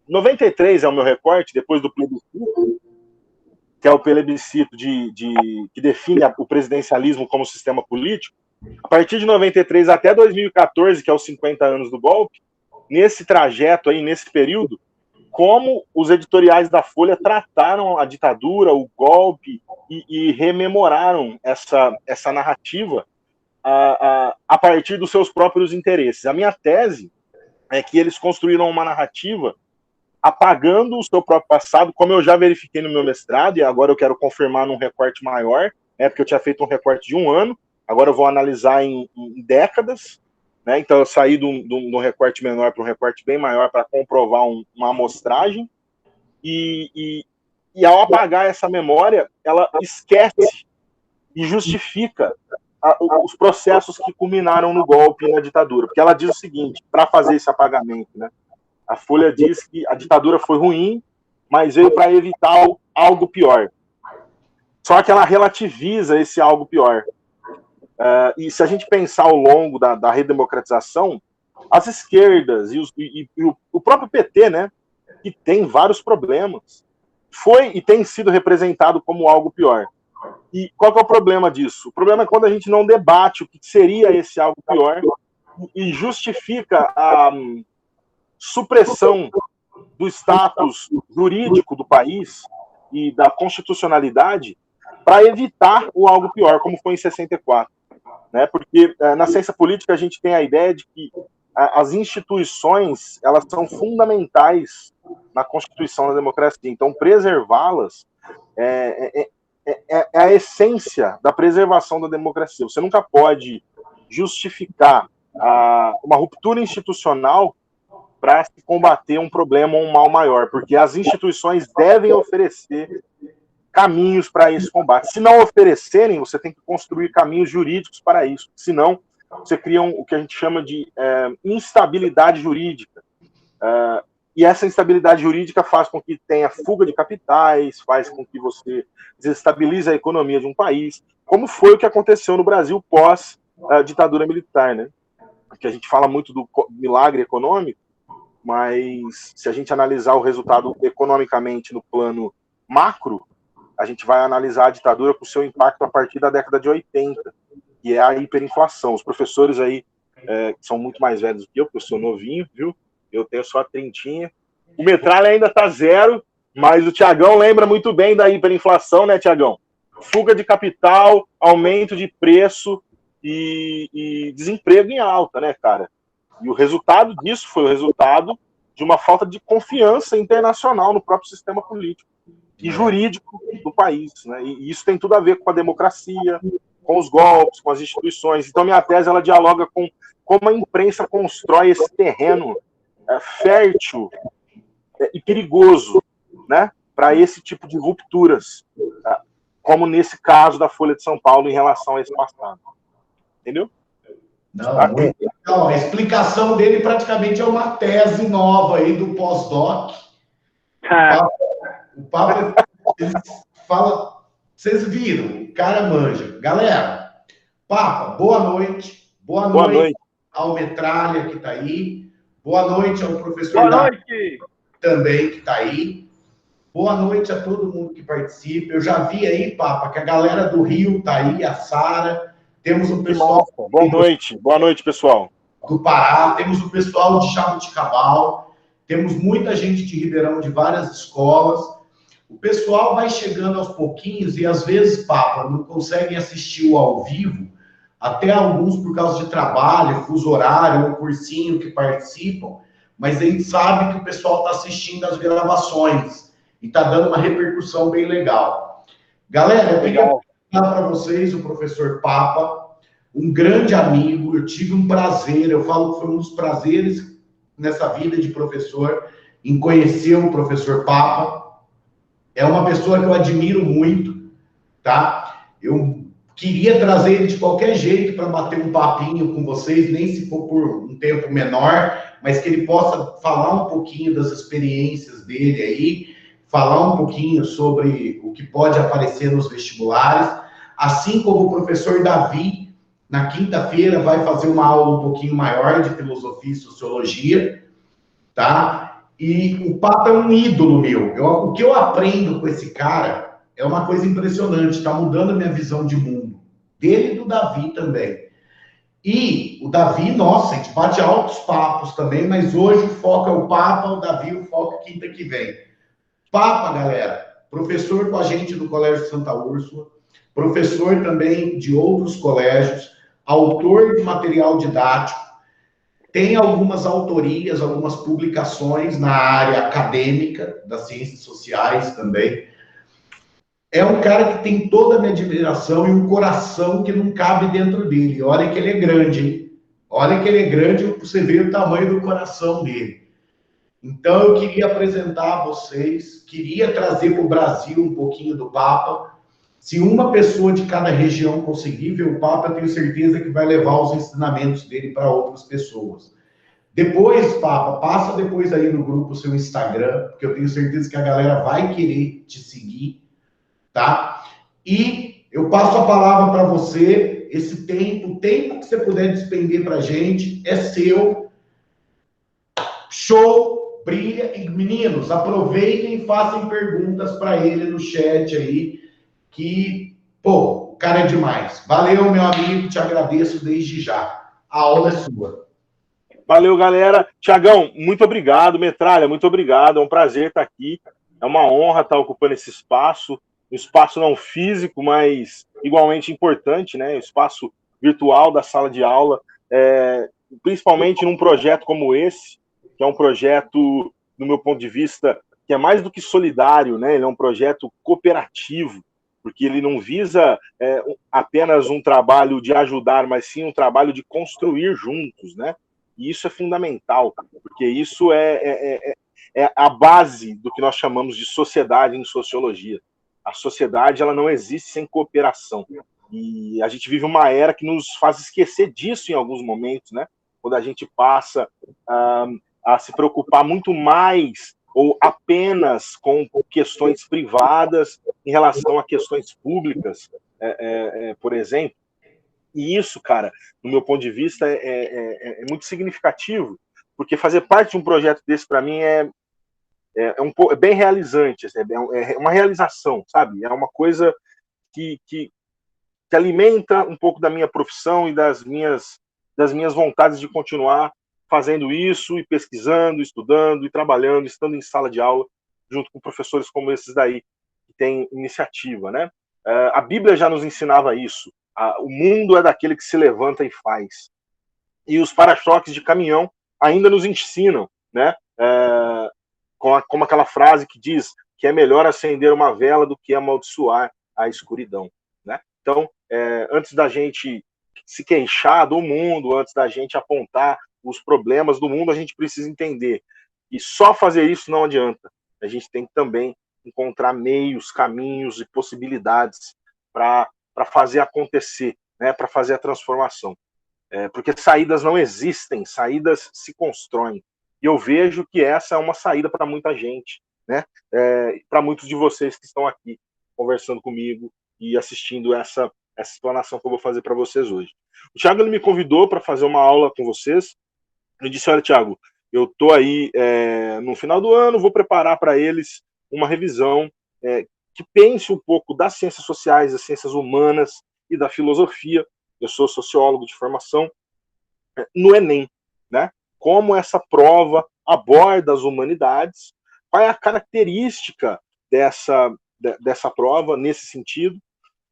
93 é o meu recorte, depois do plebiscito, que é o plebiscito que define o presidencialismo como sistema político. A partir de 93 até 2014, que é os 50 anos do golpe, nesse trajeto aí, nesse período, como os editoriais da Folha trataram a ditadura, o golpe, e rememoraram essa narrativa a partir dos seus próprios interesses. A minha tese é que eles construíram uma narrativa apagando o seu próprio passado, como eu já verifiquei no meu mestrado, e agora eu quero confirmar num recorte maior, porque eu tinha feito um recorte de 1 ano, agora eu vou analisar em décadas, né? Então eu saí de um recorte menor para um recorte bem maior para comprovar uma amostragem, e ao apagar essa memória, ela esquece e justifica os processos que culminaram no golpe e na ditadura, porque ela diz o seguinte, para fazer esse apagamento, né? A Folha diz que a ditadura foi ruim, mas veio para evitar algo pior. Só que ela relativiza esse algo pior. E se a gente pensar ao longo da redemocratização, as esquerdas e o próprio PT, né, que tem vários problemas, foi e tem sido representado como algo pior. E qual que é o problema disso? O problema é quando a gente não debate o que seria esse algo pior e justifica a supressão do status jurídico do país e da constitucionalidade para evitar o algo pior, como foi em 64. Né? Porque na ciência política a gente tem a ideia de que as instituições elas são fundamentais na constituição da democracia. Então, preservá-las é a essência da preservação da democracia. Você nunca pode justificar uma ruptura institucional para se combater um problema ou um mal maior, porque as instituições devem oferecer caminhos para esse combate. Se não oferecerem, você tem que construir caminhos jurídicos para isso, senão você cria o que a gente chama de instabilidade jurídica. E essa instabilidade jurídica faz com que tenha fuga de capitais, faz com que você desestabilize a economia de um país, como foi o que aconteceu no Brasil pós ditadura militar, né? Porque a gente fala muito do milagre econômico, mas se a gente analisar o resultado economicamente no plano macro, a gente vai analisar a ditadura com o seu impacto a partir da década de 80, que é a hiperinflação. Os professores aí que são muito mais velhos do que eu, porque eu sou novinho, viu? Eu tenho só a trintinha. O Metralha ainda tá 0, mas o Tiagão lembra muito bem da hiperinflação, né, Tiagão? Fuga de capital, aumento de preço e desemprego em alta, né, cara? E o resultado disso foi o resultado de uma falta de confiança internacional no próprio sistema político e jurídico do país, né? E isso tem tudo a ver com a democracia, com os golpes, com as instituições. Então, minha tese ela dialoga com como a imprensa constrói esse terreno fértil e perigoso, né? Para esse tipo de rupturas, como nesse caso da Folha de São Paulo em relação a esse passado. Entendeu? Não, muito legal. A explicação dele praticamente é uma tese nova aí do pós-doc. O Papa fala, vocês viram, o cara manja. Galera, Papa, boa noite. Boa noite ao Metralha que está aí. Boa noite ao professor Davi também que está aí. Boa noite a todo mundo que participa. Eu já vi aí, Papa, que a galera do Rio está aí, a Sara. Temos o pessoal... Boa noite, pessoal. Do Pará, temos o pessoal de Jabuticabal, temos muita gente de Ribeirão, de várias escolas. O pessoal vai chegando aos pouquinhos e, às vezes, Papa, não conseguem assistir o ao vivo, até alguns por causa de trabalho, fuso horário, ou cursinho que participam, mas a gente sabe que o pessoal está assistindo as gravações e está dando uma repercussão bem legal. Galera, eu queria apresentar para vocês o professor Papa, um grande amigo, eu tive um prazer, eu falo que foi um dos prazeres nessa vida de professor, em conhecer o professor Papa. É uma pessoa que eu admiro muito, tá? Eu queria trazer ele de qualquer jeito para bater um papinho com vocês, nem se for por um tempo menor, mas que ele possa falar um pouquinho das experiências dele aí, falar um pouquinho sobre o que pode aparecer nos vestibulares, assim como o professor Davi, na quinta-feira, vai fazer uma aula um pouquinho maior de filosofia e sociologia, tá? E o Papa é um ídolo meu. O que eu aprendo com esse cara é uma coisa impressionante, está mudando a minha visão de mundo. Dele e do Davi também. E o Davi, nossa, a gente bate altos papos também, mas hoje o foco é o Papa, o Davi, o foco é quinta que vem. Papa, galera, professor com a gente do Colégio Santa Úrsula, professor também de outros colégios, autor de material didático, tem algumas autorias, algumas publicações na área acadêmica, das ciências sociais também. É um cara que tem toda a minha admiração e um coração que não cabe dentro dele. Olha que ele é grande, hein? Olha que ele é grande para você ver o tamanho do coração dele. Então, eu queria apresentar a vocês, queria trazer para o Brasil um pouquinho do Papa. Se uma pessoa de cada região conseguir ver o Papa, eu tenho certeza que vai levar os ensinamentos dele para outras pessoas. Depois, Papa, passa depois aí no grupo o seu Instagram, porque eu tenho certeza que a galera vai querer te seguir, tá? E eu passo a palavra para você, esse tempo, o tempo que você puder despender para a gente é seu. Show, brilha. E, meninos, aproveitem e façam perguntas para ele no chat aí, que, pô, o cara é demais. Valeu, meu amigo, te agradeço desde já. A aula é sua. Valeu, galera. Tiagão, muito obrigado. Metralha, muito obrigado. É um prazer estar aqui. É uma honra estar ocupando esse espaço. Um espaço não físico, mas igualmente importante, né? O espaço virtual da sala de aula. Principalmente num projeto como esse, que é um projeto, do meu ponto de vista, que é mais do que solidário, né? Ele é um projeto cooperativo, porque ele não visa apenas um trabalho de ajudar, mas sim um trabalho de construir juntos, né? E isso é fundamental, porque isso é a base do que nós chamamos de sociedade em sociologia. A sociedade, ela não existe sem cooperação. E a gente vive uma era que nos faz esquecer disso em alguns momentos, né? Quando a gente passa a se preocupar muito mais ou apenas com questões privadas em relação a questões públicas, por exemplo. E isso, cara, no meu ponto de vista, é muito significativo, porque fazer parte de um projeto desse, para mim, é bem realizante, é uma realização, sabe? É uma coisa que alimenta um pouco da minha profissão e das minhas vontades de continuar fazendo isso, e pesquisando, estudando, e trabalhando, estando em sala de aula, junto com professores como esses daí, que têm iniciativa, né? A Bíblia já nos ensinava isso. O mundo é daquele que se levanta e faz. E os para-choques de caminhão ainda nos ensinam, né? Como aquela frase que diz que é melhor acender uma vela do que amaldiçoar a escuridão, né? Então, antes da gente se queixar do mundo, antes da gente apontar os problemas do mundo, a gente precisa entender que só fazer isso não adianta. A gente tem que também encontrar meios, caminhos e possibilidades para fazer acontecer, né? Para fazer a transformação. Porque saídas não existem, saídas se constroem. E eu vejo que essa é uma saída para muita gente, né? Para muitos de vocês que estão aqui conversando comigo e assistindo essa explanação que eu vou fazer para vocês hoje. O Thiago ele me convidou para fazer uma aula com vocês. Eu disse: olha, Thiago, eu estou aí no final do ano, vou preparar para eles uma revisão que pense um pouco das ciências sociais, das ciências humanas e da filosofia. Eu sou sociólogo de formação, no Enem, né? Como essa prova aborda as humanidades, qual é a característica dessa prova nesse sentido.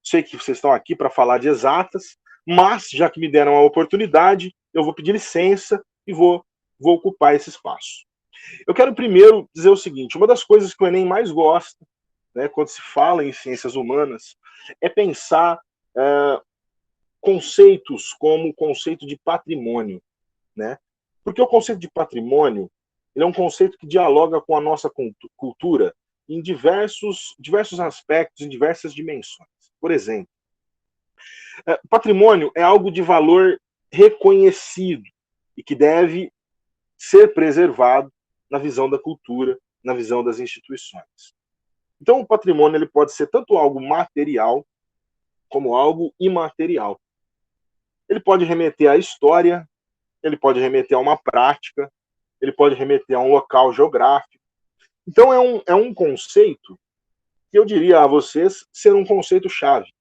Sei que vocês estão aqui para falar de exatas, mas já que me deram a oportunidade, eu vou pedir licença e vou ocupar esse espaço. Eu quero primeiro dizer o seguinte: uma das coisas que o Enem mais gosta, né, quando se fala em ciências humanas, é pensar conceitos como o conceito de patrimônio, né? Porque o conceito de patrimônio ele é um conceito que dialoga com a nossa cultura em diversos aspectos, em diversas dimensões. Por exemplo, patrimônio é algo de valor reconhecido e que deve ser preservado na visão da cultura, na visão das instituições. Então, o patrimônio ele pode ser tanto algo material como algo imaterial. Ele pode remeter à história, ele pode remeter a uma prática, ele pode remeter a um local geográfico. Então é um conceito que eu diria a vocês ser um conceito-chave,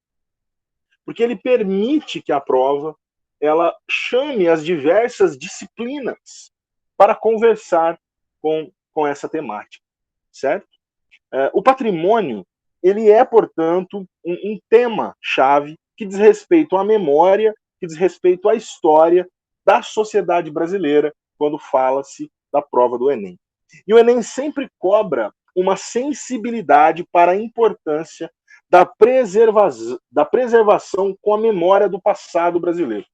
porque ele permite que a prova ela chame as diversas disciplinas para conversar com essa temática, certo? O patrimônio, ele é, portanto, um tema-chave que diz respeito à memória, que diz respeito à história da sociedade brasileira, quando fala-se da prova do Enem. E o Enem sempre cobra uma sensibilidade para a importância da preservação com a memória do passado brasileiro.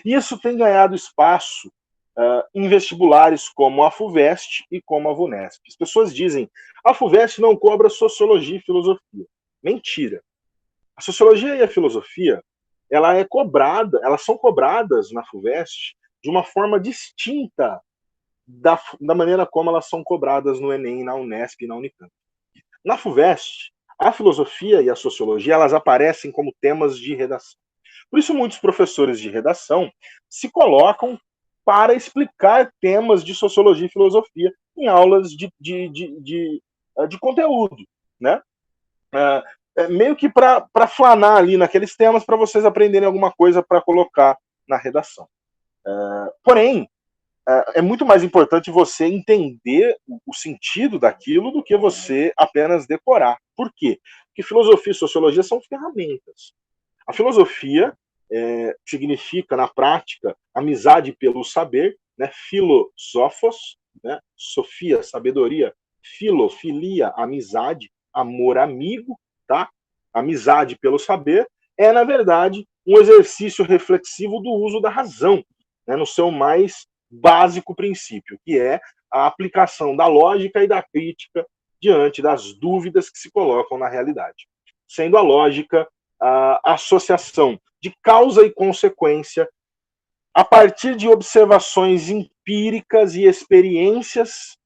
E isso tem ganhado espaço em vestibulares como a FUVEST e como a VUNESP. As pessoas dizem, a FUVEST não cobra sociologia e filosofia. Mentira. A sociologia e a filosofia, elas são cobradas na FUVEST de uma forma distinta da maneira como elas são cobradas no Enem, na Unesp e na Unicamp. Na FUVEST, a filosofia e a sociologia, elas aparecem como temas de redação. Por isso, muitos professores de redação se colocam para explicar temas de sociologia e filosofia em aulas de conteúdo, né? Meio que para flanar ali naqueles temas para vocês aprenderem alguma coisa para colocar na redação. Porém, é muito mais importante você entender o sentido daquilo do que você apenas decorar. Por quê? Porque filosofia e sociologia são ferramentas. A filosofia significa, na prática, amizade pelo saber, né? Filosófos, né? Sofia, sabedoria, filia, amizade, amor amigo, tá? Amizade pelo saber é, na verdade, um exercício reflexivo do uso da razão, né? No seu mais básico princípio, que é a aplicação da lógica e da crítica diante das dúvidas que se colocam na realidade. Sendo a lógica a associação de causa e consequência a partir de observações empíricas e experiências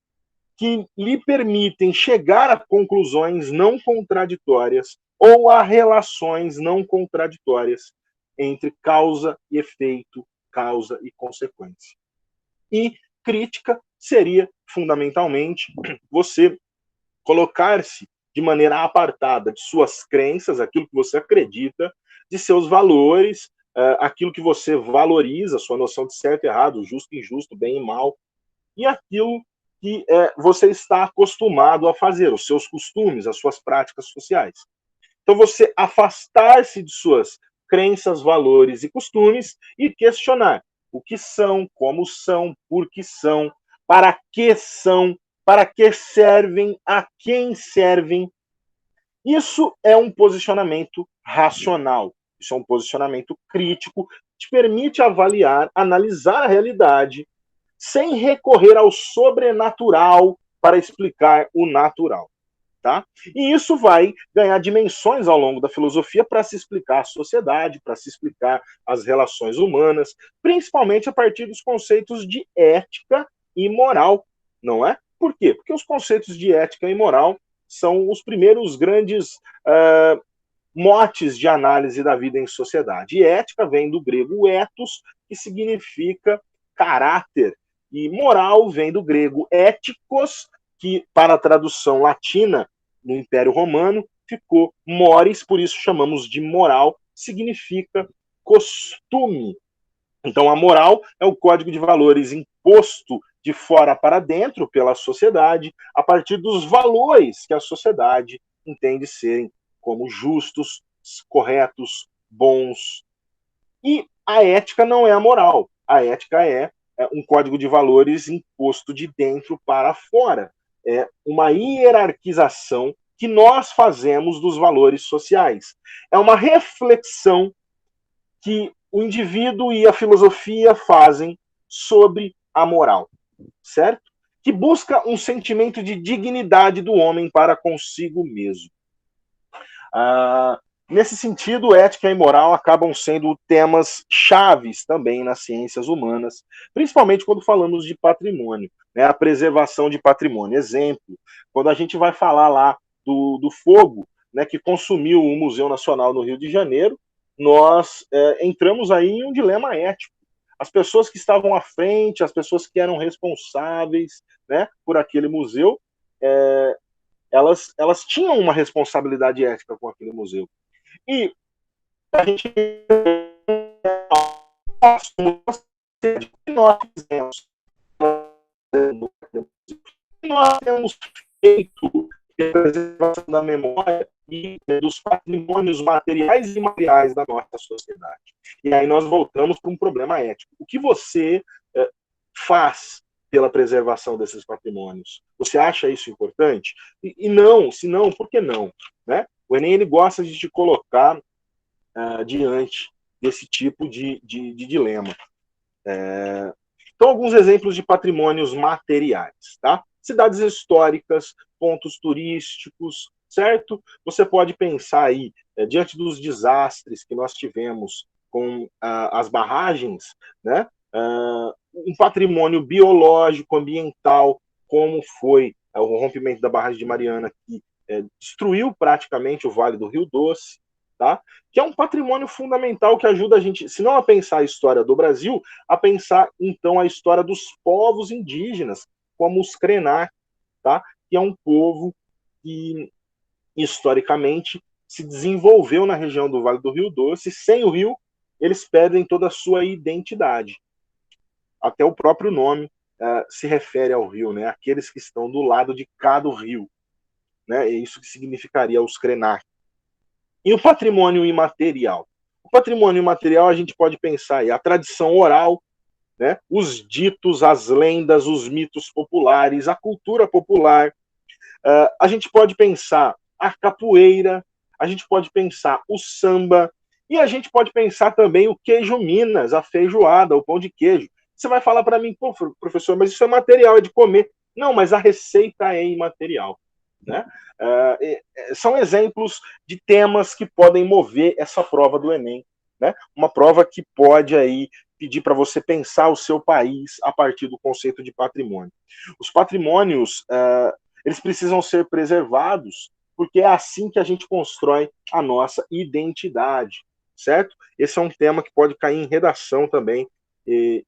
que lhe permitem chegar a conclusões não contraditórias ou a relações não contraditórias entre causa e efeito, causa e consequência. E crítica seria, fundamentalmente, você colocar-se de maneira apartada de suas crenças, aquilo que você acredita, de seus valores, aquilo que você valoriza, sua noção de certo e errado, justo e injusto, bem e mal, e aquilo que você está acostumado a fazer, os seus costumes, as suas práticas sociais. Então, você afastar-se de suas crenças, valores e costumes e questionar o que são, como são, por que são, para que servem, a quem servem. Isso é um posicionamento racional, isso é um posicionamento crítico, que te permite avaliar, analisar a realidade, sem recorrer ao sobrenatural para explicar o natural. Tá? E isso vai ganhar dimensões ao longo da filosofia para se explicar a sociedade, para se explicar as relações humanas, principalmente a partir dos conceitos de ética e moral, não é? Por quê? Porque os conceitos de ética e moral são os primeiros grandes motes de análise da vida em sociedade. E ética vem do grego ethos, que significa caráter, e moral vem do grego éticos, que para a tradução latina no Império Romano ficou mores, por isso chamamos de moral, significa costume. Então a moral é o código de valores imposto de fora para dentro pela sociedade, a partir dos valores que a sociedade entende serem como justos, corretos, bons. E a ética não é a moral. A ética é um código de valores imposto de dentro para fora. É uma hierarquização que nós fazemos dos valores sociais. É uma reflexão que o indivíduo e a filosofia fazem sobre a moral, certo? Que busca um sentimento de dignidade do homem para consigo mesmo. Nesse sentido, ética e moral acabam sendo temas chaves também nas ciências humanas, principalmente quando falamos de patrimônio, né, a preservação de patrimônio. Exemplo, quando a gente vai falar lá do fogo, né, que consumiu o Museu Nacional no Rio de Janeiro, nós entramos aí em um dilema ético. as pessoas que estavam à frente, as pessoas que eram responsáveis, né, por aquele museu, elas tinham uma responsabilidade ética com aquele museu. E a gente nós fizemos, nós temos feito a preservação da memória e dos patrimônios materiais e imateriais da nossa sociedade. E aí nós voltamos para um problema ético. O que você faz pela preservação desses patrimônios? Você acha isso importante? E não, se não, por que não? Né? O Enem ele gosta de te colocar diante desse tipo de dilema. Então, alguns exemplos de patrimônios materiais, tá? Cidades históricas, pontos turísticos, certo? Você pode pensar aí, diante dos desastres que nós tivemos com as barragens, né? Um patrimônio biológico, ambiental, como foi o rompimento da barragem de Mariana, que destruiu praticamente o Vale do Rio Doce, tá? Que é um patrimônio fundamental que ajuda a gente, se não a pensar a história do Brasil, a pensar, então, a história dos povos indígenas, como os Krenak, tá? Que é um povo que, historicamente, se desenvolveu na região do Vale do Rio Doce. Sem o rio, eles perdem toda a sua identidade. Até o próprio nome se refere ao rio, né? Aqueles que estão do lado de cá do rio. Né? É isso que significaria os Krenak. E o patrimônio imaterial? O patrimônio imaterial a gente pode pensar aí a tradição oral, né? Os ditos, as lendas, os mitos populares, a cultura popular. A gente pode pensar a capoeira, a gente pode pensar o samba, e a gente pode pensar também o queijo Minas, a feijoada, o pão de queijo. Você vai falar para mim, pô, professor, mas isso é material, é de comer. Não, mas a receita é imaterial. Né? São exemplos de temas que podem mover essa prova do Enem. Né? Uma prova que pode aí pedir para você pensar o seu país a partir do conceito de patrimônio. Os patrimônios, eles precisam ser preservados, porque é assim que a gente constrói a nossa identidade, certo? Esse é um tema que pode cair em redação também, e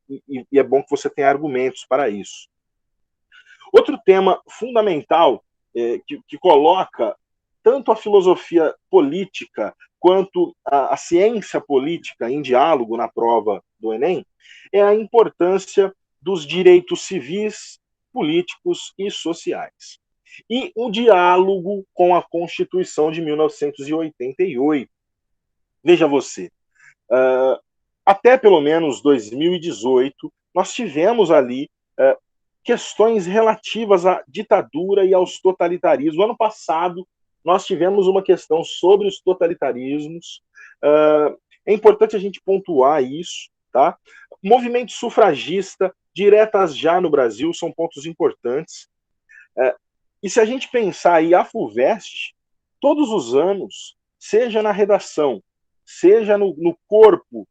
é bom que você tenha argumentos para isso. Outro tema fundamental que coloca tanto a filosofia política quanto a ciência política em diálogo na prova do Enem é a importância dos direitos civis, políticos e sociais. E o diálogo com a Constituição de 1988. Veja você, até pelo menos 2018, nós tivemos ali questões relativas à ditadura e aos totalitarismos. No ano passado, nós tivemos uma questão sobre os totalitarismos. É importante a gente pontuar isso, tá? Movimento sufragista, diretas já no Brasil, são pontos importantes. E se a gente pensar aí a FUVEST, todos os anos, seja na redação, seja no corpo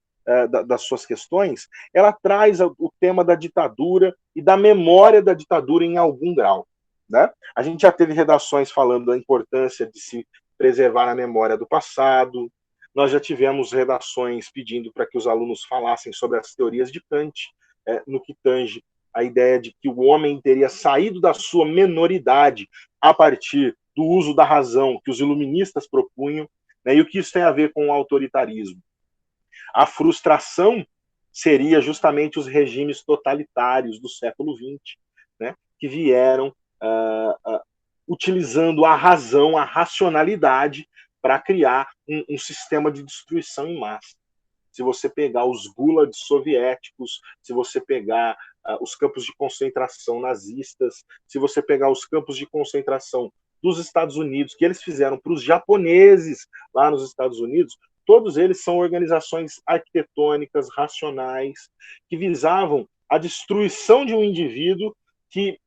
das suas questões, ela traz o tema da ditadura e da memória da ditadura em algum grau. Né? A gente já teve redações falando da importância de se preservar a memória do passado, nós já tivemos redações pedindo para que os alunos falassem sobre as teorias de Kant, no que tange a ideia de que o homem teria saído da sua menoridade a partir do uso da razão que os iluministas propunham, né? E o que isso tem a ver com o autoritarismo? A frustração seria justamente os regimes totalitários do século XX, né, que vieram utilizando a razão, a racionalidade, para criar um sistema de destruição em massa. Se você pegar os gulags soviéticos, se você pegar os campos de concentração nazistas, se você pegar os campos de concentração dos Estados Unidos, que eles fizeram para os japoneses lá nos Estados Unidos, todos eles são organizações arquitetônicas, racionais, que visavam a destruição de um indivíduo que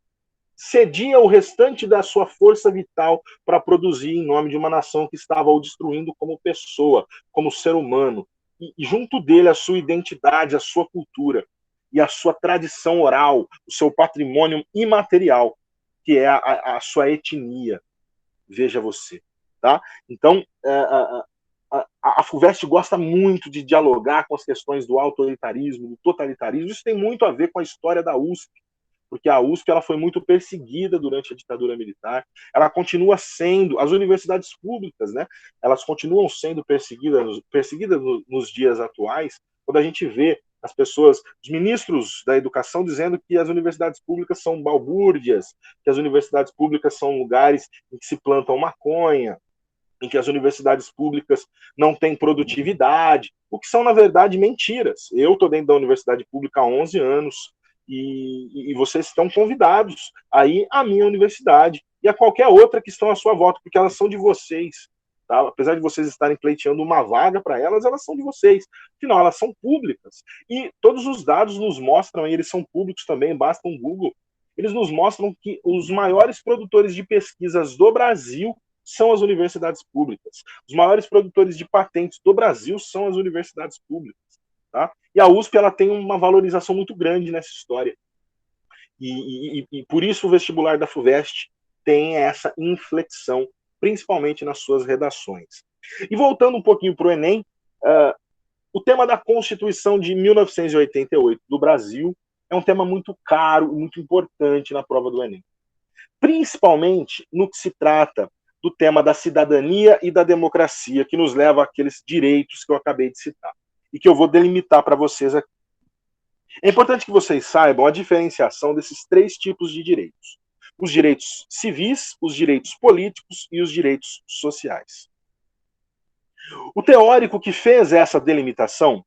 cedia o restante da sua força vital para produzir em nome de uma nação que estava o destruindo como pessoa, como ser humano. E junto dele a sua identidade, a sua cultura e a sua tradição oral, o seu patrimônio imaterial, que é a sua etnia. Veja você. Tá? Então, a FUVEST gosta muito de dialogar com as questões do autoritarismo, do totalitarismo. Isso tem muito a ver com a história da USP, porque a USP ela foi muito perseguida durante a ditadura militar. Ela continua sendo, as universidades públicas, né, elas continuam sendo perseguidas nos dias atuais, quando a gente vê as pessoas, os ministros da educação dizendo que as universidades públicas são balbúrdias, que as universidades públicas são lugares em que se plantam maconha, em que as universidades públicas não têm produtividade, o que são, na verdade, mentiras. Eu estou dentro da universidade pública há 11 anos e vocês estão convidados a ir à minha universidade e a qualquer outra que estão à sua volta, porque elas são de vocês. Tá? Apesar de vocês estarem pleiteando uma vaga para elas, elas são de vocês. Afinal, elas são públicas. E todos os dados nos mostram, e eles são públicos também, basta um Google, eles nos mostram que os maiores produtores de pesquisas do Brasil são as universidades públicas. Os maiores produtores de patentes do Brasil são as universidades públicas. Tá? E a USP ela tem uma valorização muito grande nessa história. E por isso o vestibular da FUVEST tem essa inflexão, principalmente nas suas redações. E voltando um pouquinho para o Enem, o tema da Constituição de 1988 do Brasil é um tema muito caro e muito importante na prova do Enem. Principalmente no que se trata do tema da cidadania e da democracia, que nos leva àqueles direitos que eu acabei de citar, e que eu vou delimitar para vocês aqui. É importante que vocês saibam a diferenciação desses 3 tipos de direitos: os direitos civis, os direitos políticos e os direitos sociais. O teórico que fez essa delimitação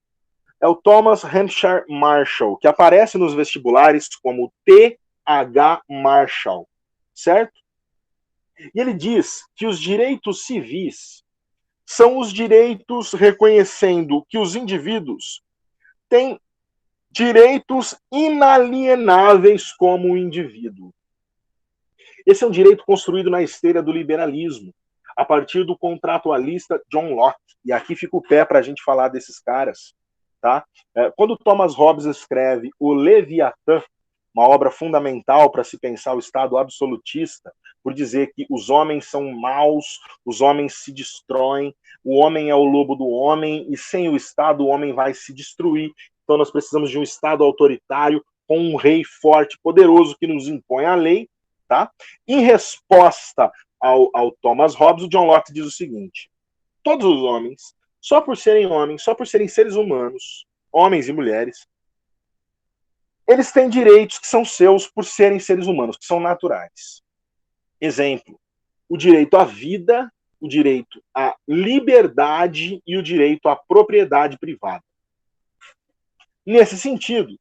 é o Thomas Hampshire Marshall, que aparece nos vestibulares como T.H. Marshall, certo? E ele diz que os direitos civis são os direitos reconhecendo que os indivíduos têm direitos inalienáveis como indivíduo. Esse é um direito construído na esteira do liberalismo, a partir do contratualista John Locke. E aqui fica o pé para a gente falar desses caras. Tá? Quando Thomas Hobbes escreve o Leviatã, uma obra fundamental para se pensar o Estado absolutista, por dizer que os homens são maus, os homens se destroem, o homem é o lobo do homem, e sem o Estado o homem vai se destruir. Então nós precisamos de um Estado autoritário, com um rei forte, poderoso, que nos impõe a lei. Tá? Em resposta ao Thomas Hobbes, o John Locke diz o seguinte: todos os homens, só por serem seres humanos, homens e mulheres, eles têm direitos que são seus por serem seres humanos, que são naturais. Exemplo, o direito à vida, o direito à liberdade e o direito à propriedade privada. Nesse sentido,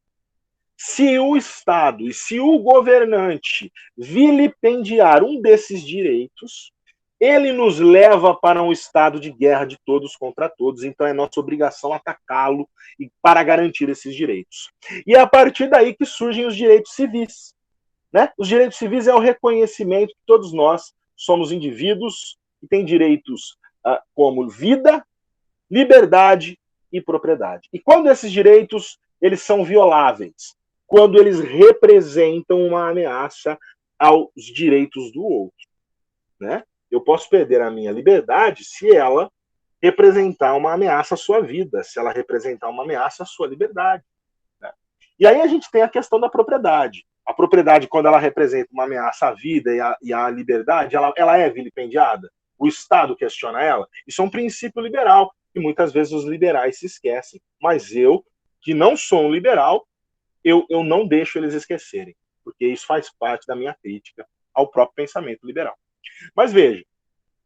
se o Estado e se o governante vilipendiar um desses direitos, ele nos leva para um estado de guerra de todos contra todos, então é nossa obrigação atacá-lo para garantir esses direitos. E é a partir daí que surgem os direitos civis. Né? Os direitos civis é o reconhecimento que todos nós somos indivíduos e tem direitos como vida, liberdade e propriedade. E quando esses direitos eles são violáveis? Quando eles representam uma ameaça aos direitos do outro. Né? Eu posso perder a minha liberdade se ela representar uma ameaça à sua vida, se ela representar uma ameaça à sua liberdade. Né? E aí a gente tem a questão da propriedade. A propriedade, quando ela representa uma ameaça à vida e à liberdade, ela é vilipendiada? O Estado questiona ela? Isso é um princípio liberal, que muitas vezes os liberais se esquecem. Mas eu, que não sou um liberal, eu não deixo eles esquecerem, porque isso faz parte da minha crítica ao próprio pensamento liberal. Mas veja,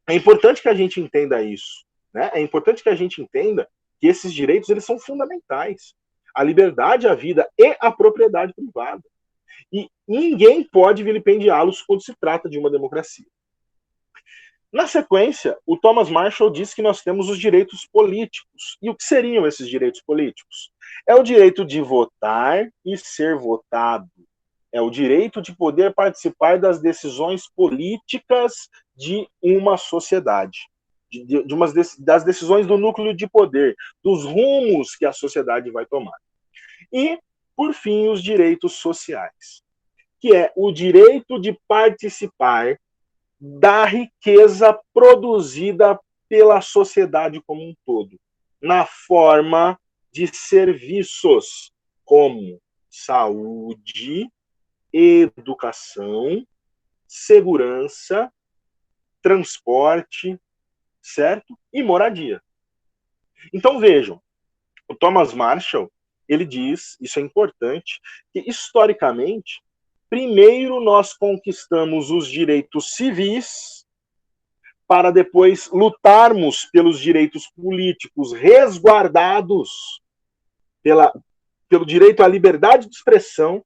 é importante que a gente entenda isso. Né? É importante que a gente entenda que esses direitos eles são fundamentais. A liberdade, a vida e a propriedade privada. E ninguém pode vilipendiá-los quando se trata de uma democracia. Na sequência, o Thomas Marshall diz que nós temos os direitos políticos. E o que seriam esses direitos políticos? É o direito de votar e ser votado. É o direito de poder participar das decisões políticas de uma sociedade, das decisões do núcleo de poder, dos rumos que a sociedade vai tomar. E, por fim, os direitos sociais, que é o direito de participar da riqueza produzida pela sociedade como um todo, na forma de serviços como saúde, educação, segurança, transporte, certo? E moradia. Então vejam, o Thomas Marshall, ele diz, isso é importante, que historicamente, primeiro nós conquistamos os direitos civis para depois lutarmos pelos direitos políticos resguardados pelo direito à liberdade de expressão.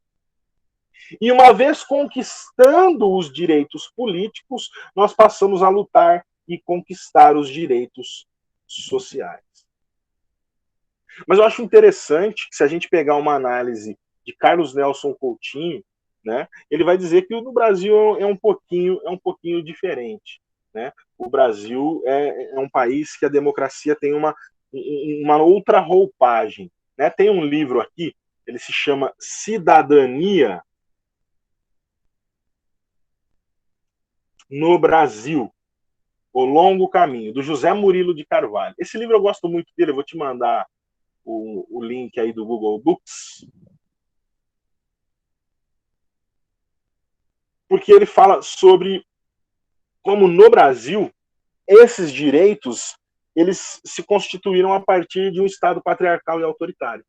E uma vez conquistando os direitos políticos, nós passamos a lutar e conquistar os direitos sociais. Mas eu acho interessante que, se a gente pegar uma análise de Carlos Nelson Coutinho, né, ele vai dizer que no Brasil é um pouquinho diferente. Né? O Brasil é um país que a democracia tem uma outra roupagem. Né? Tem um livro aqui, ele se chama Cidadania no Brasil, O Longo Caminho, do José Murilo de Carvalho. Esse livro eu gosto muito dele, eu vou te mandar o link aí do Google Books, porque ele fala sobre como no Brasil esses direitos eles se constituíram a partir de um Estado patriarcal e autoritário.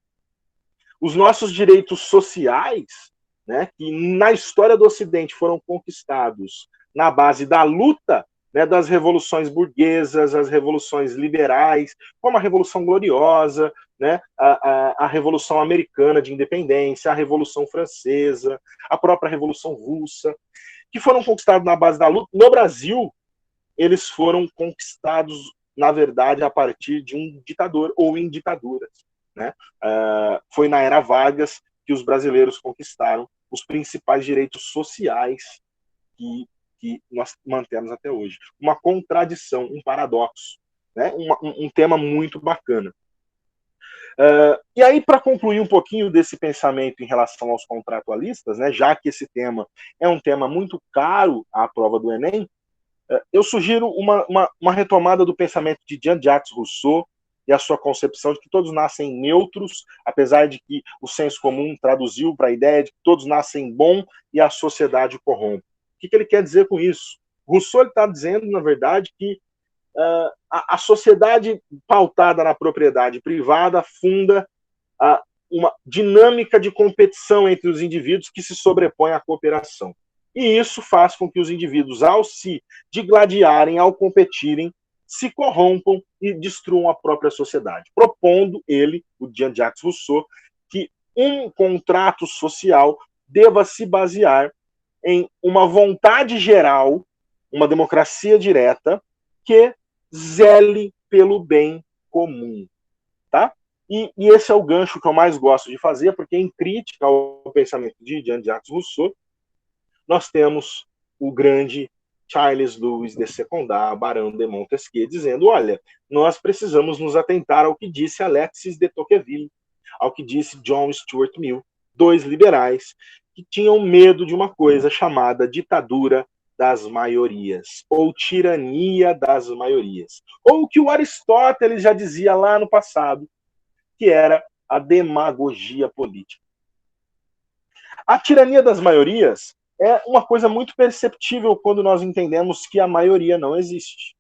Os nossos direitos sociais, né, que na história do Ocidente foram conquistados na base da luta, né, das revoluções burguesas, as revoluções liberais, como a Revolução Gloriosa, né, a Revolução Americana de Independência, a Revolução Francesa, a própria Revolução Russa, que foram conquistados na base da luta. No Brasil, eles foram conquistados, na verdade, a partir de um ditador ou em ditaduras. Né? Foi na era Vargas que os brasileiros conquistaram os principais direitos sociais que nós mantemos até hoje. Uma contradição, um paradoxo, né? Um tema muito bacana. E aí, para concluir um pouquinho desse pensamento em relação aos contratualistas, né, já que esse tema é um tema muito caro à prova do Enem, eu sugiro uma retomada do pensamento de Jean-Jacques Rousseau e a sua concepção de que todos nascem neutros, apesar de que o senso comum traduziu para a ideia de que todos nascem bom e a sociedade o corrompe. O que ele quer dizer com isso? Rousseau está dizendo, na verdade, que a sociedade pautada na propriedade privada funda uma dinâmica de competição entre os indivíduos que se sobrepõe à cooperação. E isso faz com que os indivíduos, ao se digladiarem, ao competirem, se corrompam e destruam a própria sociedade. Propondo ele, o Jean-Jacques Rousseau, que um contrato social deva se basear em uma vontade geral, uma democracia direta, que zele pelo bem comum. Tá? E esse é o gancho que eu mais gosto de fazer, porque em crítica ao pensamento de Jean-Jacques Rousseau, nós temos o grande Charles Louis de Secondat, Barão de Montesquieu, dizendo, olha, nós precisamos nos atentar ao que disse Alexis de Tocqueville, ao que disse John Stuart Mill, dois liberais que tinham medo de uma coisa chamada ditadura das maiorias, ou tirania das maiorias, ou o que o Aristóteles já dizia lá no passado, que era a demagogia política. A tirania das maiorias é uma coisa muito perceptível quando nós entendemos que a maioria não existe.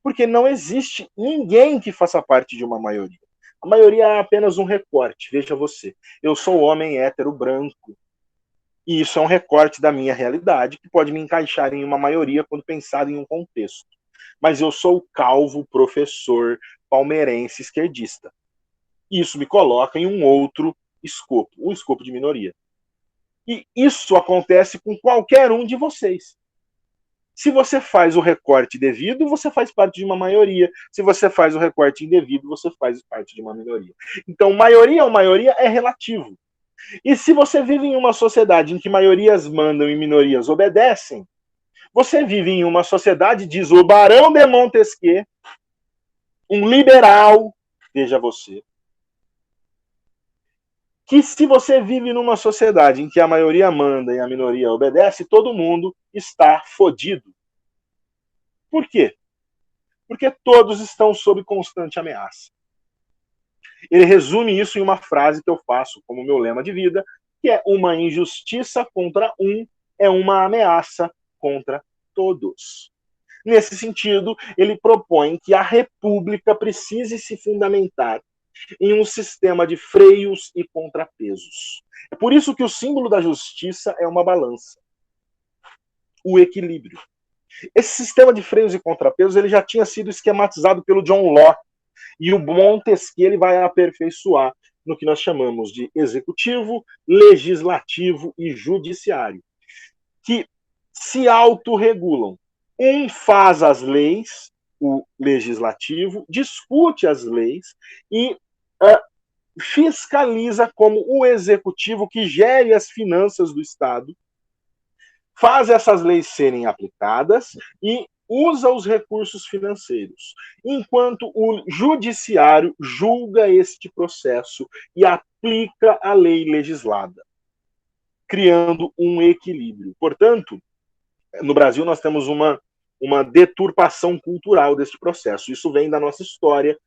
Porque não existe ninguém que faça parte de uma maioria. A maioria é apenas um recorte. Veja você, eu sou homem hétero branco. E isso é um recorte da minha realidade que pode me encaixar em uma maioria quando pensado em um contexto. Mas eu sou calvo, professor, palmeirense, esquerdista. Isso me coloca em um outro escopo, o escopo de minoria. E isso acontece com qualquer um de vocês. Se você faz o recorte devido, você faz parte de uma maioria. Se você faz o recorte indevido, você faz parte de uma minoria. Então, maioria ou maioria é relativo. E se você vive em uma sociedade em que maiorias mandam e minorias obedecem, você vive em uma sociedade, diz o Barão de Montesquieu, um liberal, veja você, que se você vive numa sociedade em que a maioria manda e a minoria obedece, todo mundo está fodido. Por quê? Porque todos estão sob constante ameaça. Ele resume isso em uma frase que eu faço como meu lema de vida, que é: uma injustiça contra um é uma ameaça contra todos. Nesse sentido, ele propõe que a República precise se fundamentar em um sistema de freios e contrapesos. É por isso que o símbolo da justiça é uma balança, o equilíbrio. Esse sistema de freios e contrapesos ele já tinha sido esquematizado pelo John Locke, e o Montesquieu ele vai aperfeiçoar no que nós chamamos de executivo, legislativo e judiciário, que se autorregulam. Um faz as leis, o legislativo, discute as leis e fiscaliza como o executivo que gere as finanças do Estado, faz essas leis serem aplicadas e usa os recursos financeiros, enquanto o judiciário julga este processo e aplica a lei legislada, criando um equilíbrio. Portanto, no Brasil nós temos uma deturpação cultural deste processo. Isso vem da nossa história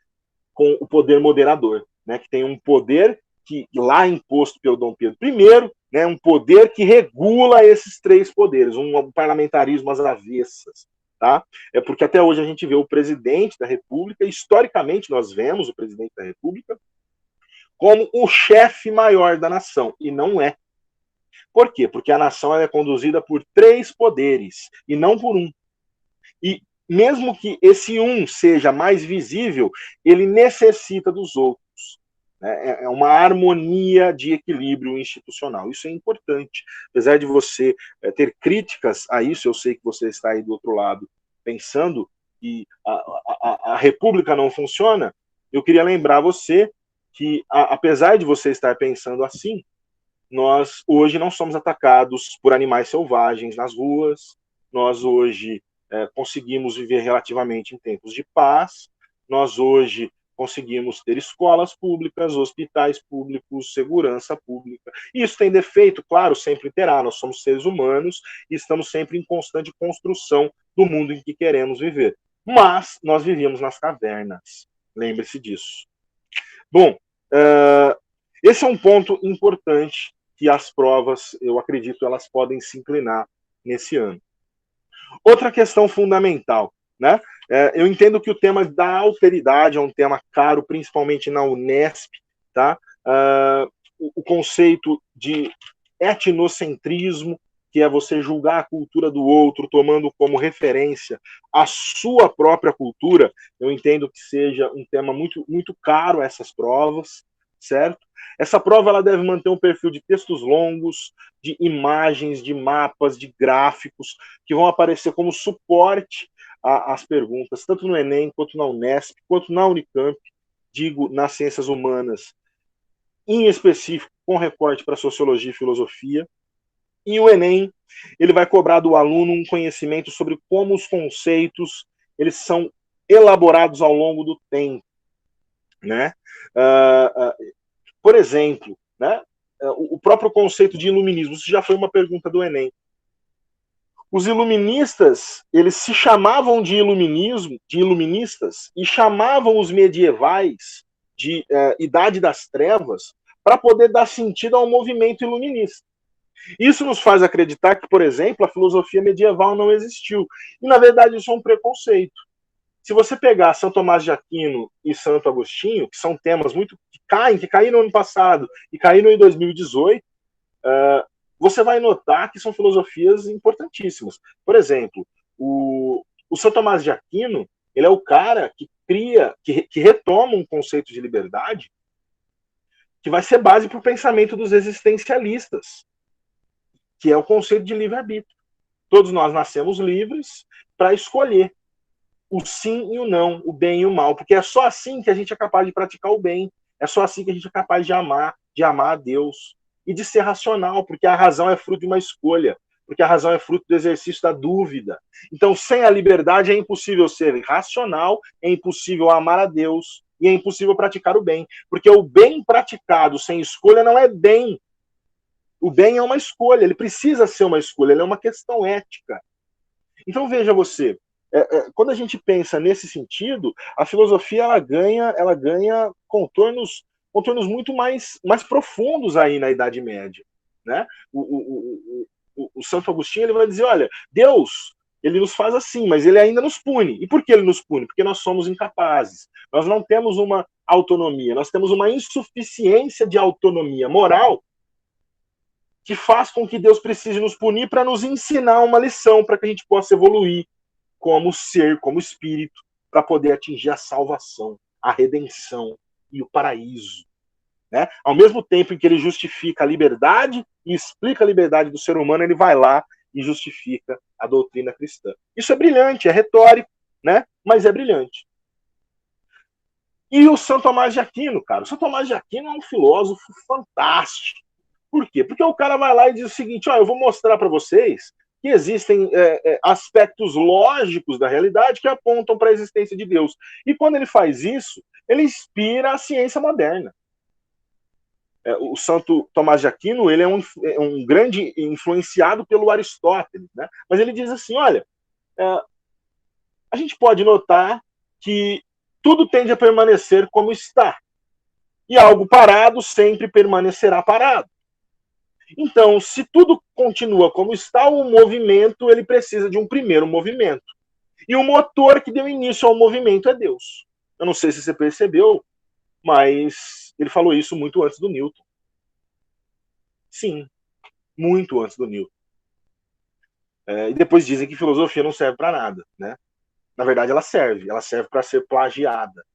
com o poder moderador, né, que tem um poder que lá imposto pelo Dom Pedro I, né, um poder que regula esses três poderes, um parlamentarismo às avessas. Tá? É porque até hoje a gente vê o presidente da República, historicamente nós vemos o presidente da República como o chefe maior da nação, e não é. Por quê? Porque a nação é conduzida por três poderes, e não por um. E mesmo que esse um seja mais visível, ele necessita dos outros. É uma harmonia de equilíbrio institucional. Isso é importante. Apesar de você ter críticas a isso, eu sei que você está aí do outro lado pensando que a República não funciona, eu queria lembrar você que, apesar de você estar pensando assim, nós hoje não somos atacados por animais selvagens nas ruas, nós hoje conseguimos viver relativamente em tempos de paz, nós hoje conseguimos ter escolas públicas, hospitais públicos, segurança pública. Isso tem defeito? Claro, sempre terá. Nós somos seres humanos e estamos sempre em constante construção do mundo em que queremos viver. Mas nós vivíamos nas cavernas. Lembre-se disso. Bom, esse é um ponto importante que as provas, eu acredito, elas podem se inclinar nesse ano. Outra questão fundamental, né? Eu entendo que o tema da alteridade é um tema caro, principalmente na Unesp, tá? O conceito de etnocentrismo, que é você julgar a cultura do outro, tomando como referência a sua própria cultura, eu entendo que seja um tema muito, muito caro a essas provas, certo? Essa prova ela deve manter um perfil de textos longos, de imagens, de mapas, de gráficos, que vão aparecer como suporte às perguntas, tanto no Enem, quanto na Unesp, quanto na Unicamp, digo, nas ciências humanas, em específico, com recorte para sociologia e filosofia. E o Enem, ele vai cobrar do aluno um conhecimento sobre como os conceitos eles são elaborados ao longo do tempo, né? Por exemplo, né, o próprio conceito de iluminismo, isso já foi uma pergunta do Enem. Os iluministas, eles se chamavam de iluministas, e chamavam os medievais de Idade das Trevas para poder dar sentido ao movimento iluminista. Isso nos faz acreditar que, por exemplo, a filosofia medieval não existiu. E, na verdade, isso é um preconceito. Se você pegar São Tomás de Aquino e Santo Agostinho, que são temas muito que caíram no ano passado e caíram em 2018, você vai notar que são filosofias importantíssimas. Por exemplo, o São Tomás de Aquino, ele é o cara que cria, que retoma um conceito de liberdade que vai ser base para o pensamento dos existencialistas, que é o conceito de livre-arbítrio. Todos nós nascemos livres para escolher o sim e o não, o bem e o mal, porque é só assim que a gente é capaz de praticar o bem, é só assim que a gente é capaz de amar a Deus e de ser racional, porque a razão é fruto de uma escolha, porque a razão é fruto do exercício da dúvida. Então, sem a liberdade é impossível ser racional, é impossível amar a Deus e é impossível praticar o bem, porque o bem praticado sem escolha não é bem. O bem é uma escolha, ele precisa ser uma escolha, ele é uma questão ética. Então, veja você, quando a gente pensa nesse sentido, a filosofia ela ganha contornos muito mais profundos aí na Idade Média, né? O Santo Agostinho ele vai dizer, olha, Deus ele nos faz assim, mas ele ainda nos pune. E por que ele nos pune? Porque nós somos incapazes. Nós não temos uma autonomia, nós temos uma insuficiência de autonomia moral que faz com que Deus precise nos punir para nos ensinar uma lição, para que a gente possa evoluir como ser, como espírito, para poder atingir a salvação, a redenção e o paraíso. Né? Ao mesmo tempo em que ele justifica a liberdade e explica a liberdade do ser humano, ele vai lá e justifica a doutrina cristã. Isso é brilhante, é retórico, né? Mas é brilhante. E o São Tomás de Aquino, cara, o São Tomás de Aquino é um filósofo fantástico. Por quê? Porque o cara vai lá e diz o seguinte, eu vou mostrar para vocês que existem aspectos lógicos da realidade que apontam para a existência de Deus. E quando ele faz isso, ele inspira a ciência moderna. O Santo Tomás de Aquino ele é um grande influenciado pelo Aristóteles, né? Mas ele diz assim, olha, a gente pode notar que tudo tende a permanecer como está. E algo parado sempre permanecerá parado. Então, se tudo continua como está, o movimento ele precisa de um primeiro movimento. E o motor que deu início ao movimento é Deus. Eu não sei se você percebeu, mas ele falou isso muito antes do Newton. Sim, muito antes do Newton. E depois dizem que filosofia não serve para nada, né? Na verdade, ela serve para ser plagiada.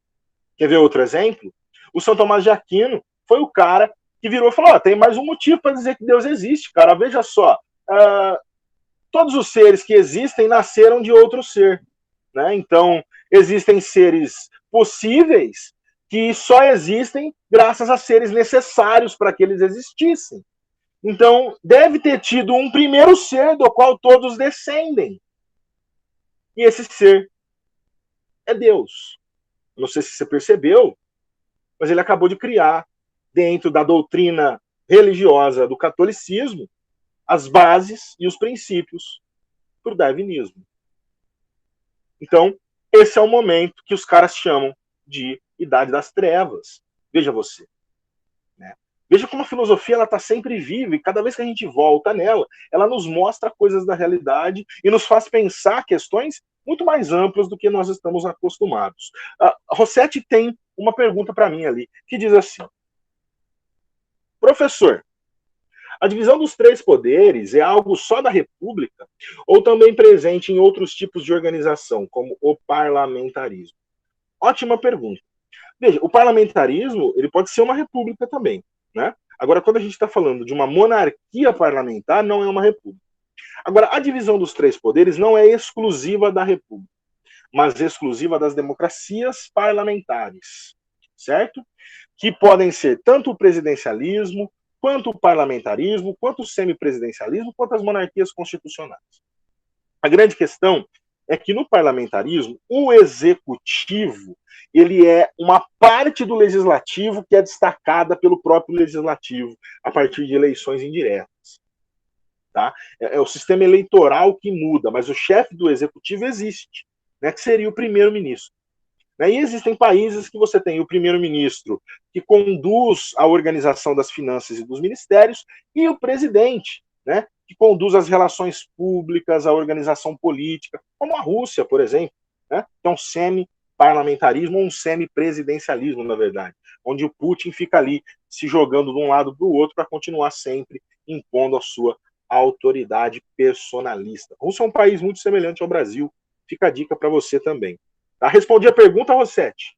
Quer ver outro exemplo? O São Tomás de Aquino foi o cara que virou e falou, tem mais um motivo para dizer que Deus existe, cara. Veja só, todos os seres que existem nasceram de outro ser, né? Então, existem seres possíveis que só existem graças a seres necessários para que eles existissem. Então, deve ter tido um primeiro ser do qual todos descendem. E esse ser é Deus. Não sei se você percebeu, mas ele acabou de criar, dentro da doutrina religiosa do catolicismo, as bases e os princípios para o darwinismo. Então, esse é o momento que os caras chamam de Idade das Trevas. Veja você. Né? Veja como a filosofia está sempre viva e cada vez que a gente volta nela, ela nos mostra coisas da realidade e nos faz pensar questões muito mais amplas do que nós estamos acostumados. A Rossetti tem uma pergunta para mim ali, que diz assim, professor, a divisão dos três poderes é algo só da República ou também presente em outros tipos de organização, como o parlamentarismo? Ótima pergunta. Veja, o parlamentarismo ele pode ser uma república também, né? Agora, quando a gente está falando de uma monarquia parlamentar, não é uma república. Agora, a divisão dos três poderes não é exclusiva da república, mas exclusiva das democracias parlamentares, certo? Que podem ser tanto o presidencialismo, quanto o parlamentarismo, quanto o semipresidencialismo, quanto as monarquias constitucionais. A grande questão é que no parlamentarismo, o executivo ele é uma parte do legislativo que é destacada pelo próprio legislativo a partir de eleições indiretas. Tá? É o sistema eleitoral que muda, mas o chefe do executivo existe, né, que seria o primeiro-ministro. E existem países que você tem o primeiro-ministro que conduz a organização das finanças e dos ministérios e o presidente, né, que conduz as relações públicas, a organização política, como a Rússia, por exemplo, né, que é um semi-parlamentarismo ou um semi-presidencialismo, na verdade, onde o Putin fica ali se jogando de um lado para o outro para continuar sempre impondo a sua autoridade personalista. A Rússia é um país muito semelhante ao Brasil, fica a dica para você também. Tá? Respondi a pergunta, Rossetti?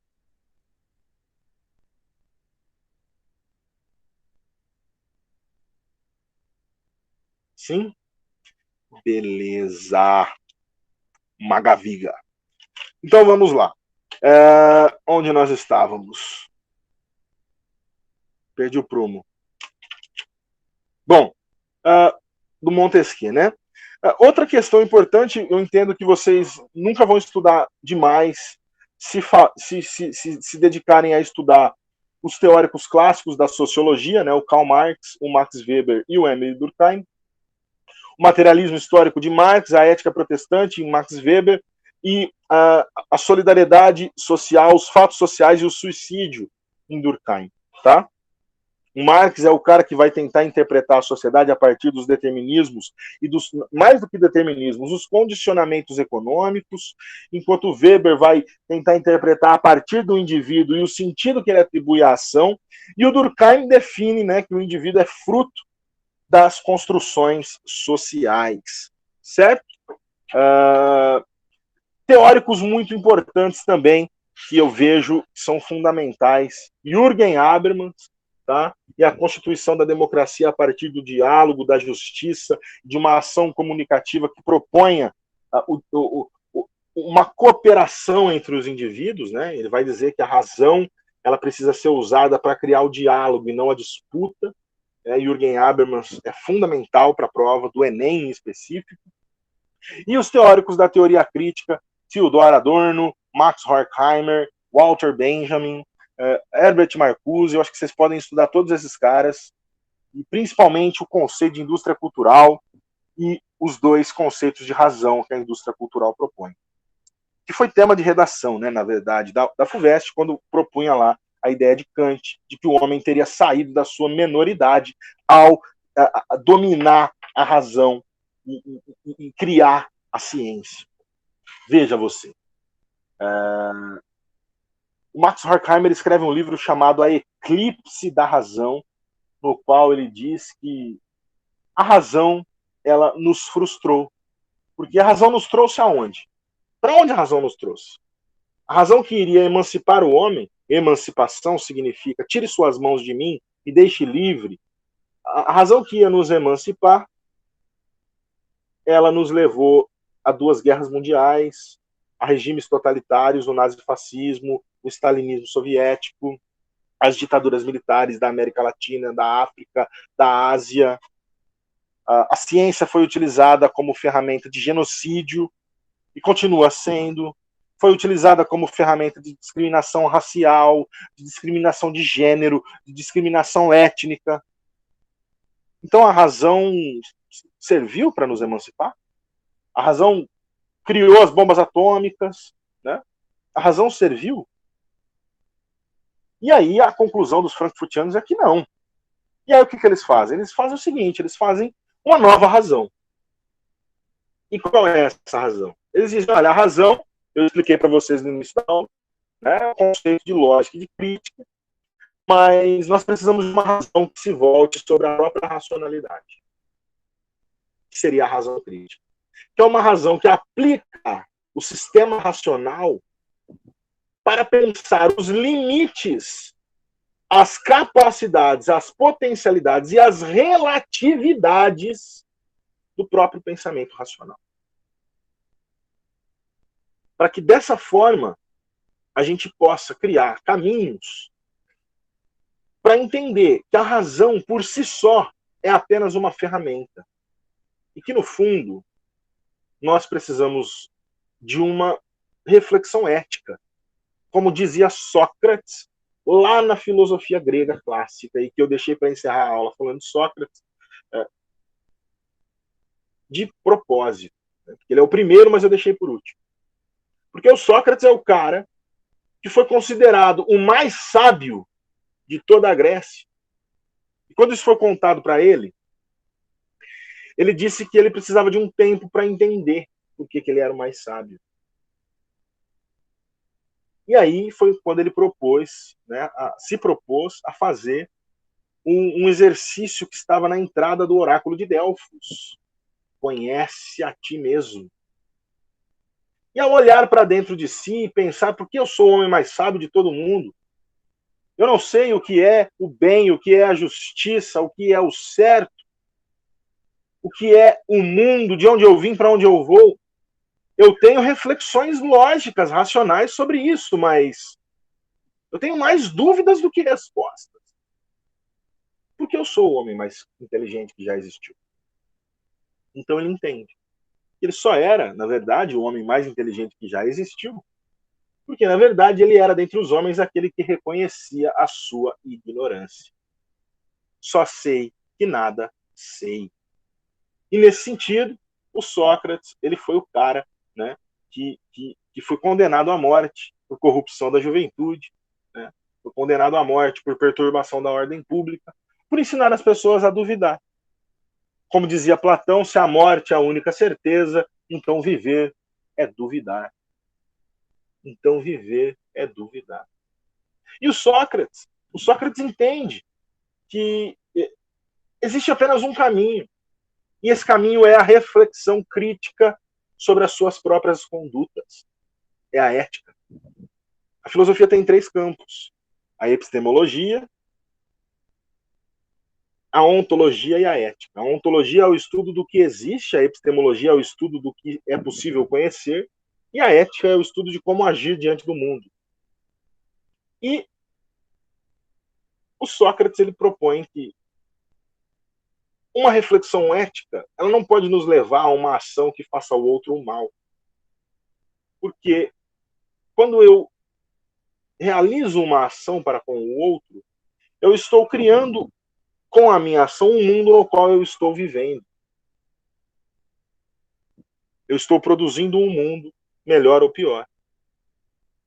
Sim? Beleza. Magaviga. Então vamos lá. Onde nós estávamos? Perdi o prumo. Bom, do Montesquieu, né? Outra questão importante, eu entendo que vocês nunca vão estudar demais se dedicarem a estudar os teóricos clássicos da sociologia, né, o Karl Marx, o Max Weber e o Emile Durkheim, o materialismo histórico de Marx, a ética protestante em Max Weber e a solidariedade social, os fatos sociais e o suicídio em Durkheim, tá? O Marx é o cara que vai tentar interpretar a sociedade a partir dos determinismos e dos, mais do que determinismos, os condicionamentos econômicos, enquanto Weber vai tentar interpretar a partir do indivíduo e o sentido que ele atribui à ação, e o Durkheim define, né, que o indivíduo é fruto das construções sociais, certo? Teóricos muito importantes também que eu vejo que são fundamentais: Jürgen Habermas, tá? E a constituição da democracia a partir do diálogo, da justiça, de uma ação comunicativa que proponha uma cooperação entre os indivíduos, né? Ele vai dizer que a razão ela precisa ser usada para criar o diálogo e não a disputa. Jürgen Habermas é fundamental para a prova do Enem em específico. E os teóricos da teoria crítica: Theodor Adorno, Max Horkheimer, Walter Benjamin, Herbert Marcuse. Eu acho que vocês podem estudar todos esses caras, e principalmente o conceito de indústria cultural e os dois conceitos de razão que a indústria cultural propõe. Que foi tema de redação, né, na verdade, da FUVEST, quando propunha lá a ideia de Kant, de que o homem teria saído da sua menoridade ao dominar a razão e criar a ciência. Veja você. O Max Horkheimer escreve um livro chamado A Eclipse da Razão, no qual ele diz que a razão ela nos frustrou. Porque a razão nos trouxe aonde? Para onde a razão nos trouxe? A razão que iria emancipar o homem, emancipação significa tire suas mãos de mim e deixe livre. A razão que ia nos emancipar, ela nos levou a 2 guerras mundiais, a regimes totalitários, o nazifascismo, o stalinismo soviético, as ditaduras militares da América Latina, da África, da Ásia. A ciência foi utilizada como ferramenta de genocídio e continua sendo. Foi utilizada como ferramenta de discriminação racial, de discriminação de gênero, de discriminação étnica. Então a razão serviu para nos emancipar? A razão criou as bombas atômicas, né? A razão serviu? E aí a conclusão dos frankfurtianos é que não. E aí o que eles fazem? Eles fazem o seguinte: eles fazem uma nova razão. E qual é essa razão? Eles dizem: olha, a razão, eu expliquei para vocês no início da aula, né, o conceito de lógica e de crítica, mas nós precisamos de uma razão que se volte sobre a própria racionalidade, que seria a razão crítica, que é uma razão que aplica o sistema racional para pensar os limites, as capacidades, as potencialidades e as relatividades do próprio pensamento racional. Para que dessa forma a gente possa criar caminhos para entender que a razão por si só é apenas uma ferramenta e que, no fundo, nós precisamos de uma reflexão ética, como dizia Sócrates lá na filosofia grega clássica, e que eu deixei para encerrar a aula falando de Sócrates, de propósito. Ele é o primeiro, mas eu deixei por último. Porque o Sócrates é o cara que foi considerado o mais sábio de toda a Grécia. E quando isso foi contado para ele, ele disse que ele precisava de um tempo para entender por que ele era o mais sábio. E aí foi quando ele propôs, né, se propôs a fazer um exercício que estava na entrada do oráculo de Delfos. Conhece a ti mesmo. E ao olhar para dentro de si e pensar: por que eu sou o homem mais sábio de todo mundo? Eu não sei o que é o bem, o que é a justiça, o que é o certo, o que é o mundo, de onde eu vim, para onde eu vou. Eu tenho reflexões lógicas, racionais sobre isso, mas eu tenho mais dúvidas do que respostas. Porque eu sou o homem mais inteligente que já existiu. Então ele entende. Ele só era, na verdade, o homem mais inteligente que já existiu, porque, na verdade, ele era, dentre os homens, aquele que reconhecia a sua ignorância. Só sei que nada sei. E, nesse sentido, o Sócrates, ele foi o cara, né, que foi condenado à morte por corrupção da juventude, né? Foi condenado à morte por perturbação da ordem pública, por ensinar as pessoas a duvidar. Como dizia Platão, se a morte é a única certeza, então viver é duvidar. Então viver é duvidar. E o Sócrates entende que existe apenas um caminho, e esse caminho é a reflexão crítica sobre as suas próprias condutas. É a ética. A filosofia tem 3 campos: a epistemologia, a ontologia e a ética. A ontologia é o estudo do que existe, a epistemologia é o estudo do que é possível conhecer, e a ética é o estudo de como agir diante do mundo. E o Sócrates ele propõe que uma reflexão ética ela não pode nos levar a uma ação que faça ao outro o mal. Porque quando eu realizo uma ação para com o outro, eu estou criando com a minha ação um mundo no qual eu estou vivendo. Eu estou produzindo um mundo melhor ou pior.